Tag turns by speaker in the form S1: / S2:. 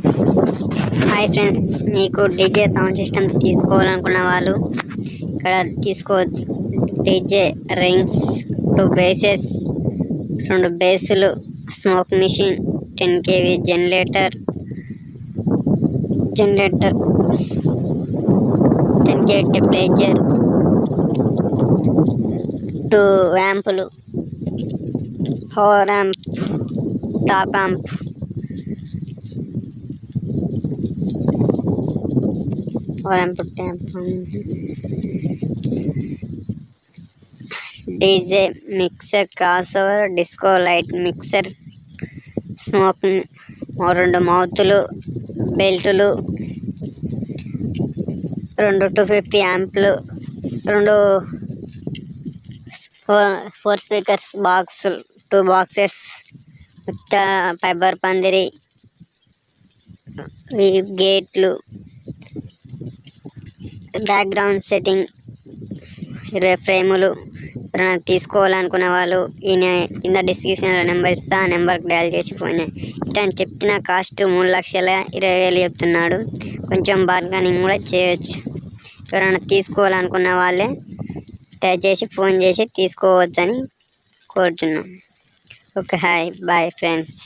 S1: Hi friends, మీకు DJ sound system తీసుకోవాలనుకున్న వాళ్ళు ఇక్కడ తీసుకోవచ్చు. డీజే రింగ్స్, 2 బేసెస్, 2 బేసులు, smoke machine, 10 kV generator, 10 kV temperature, 2 యాంపులు, power amp, top amp, DJ mixer, cross over, disco light mixer, smoke, 2 మౌతులు, బెల్టులు, 2 250 యాంప్లు, 2 4 స్పీకర్స్ బాక్సులు, 2 బాక్సెస్, ఫైబర్ పందిరి, గేట్లు, బ్యాక్గ్రౌండ్ సెట్టింగ్, 20 ఫ్రేములు. ఎవరైనా తీసుకోవాలనుకునే వాళ్ళు కింద డిస్క్రిప్షన్లో నెంబర్ ఇస్తా, ఆ నెంబర్కి డయల్ చేసి ఫోన్ ఇతను చెప్పిన కాస్ట్ 3,20,000 చెప్తున్నాడు. కొంచెం బార్గెనింగ్ కూడా చేయొచ్చు. ఎవరైనా తీసుకోవాలనుకున్న వాళ్ళే దయచేసి ఫోన్ చేసి తీసుకోవచ్చని కోరుచున్నాం. Okay, hi, bye friends.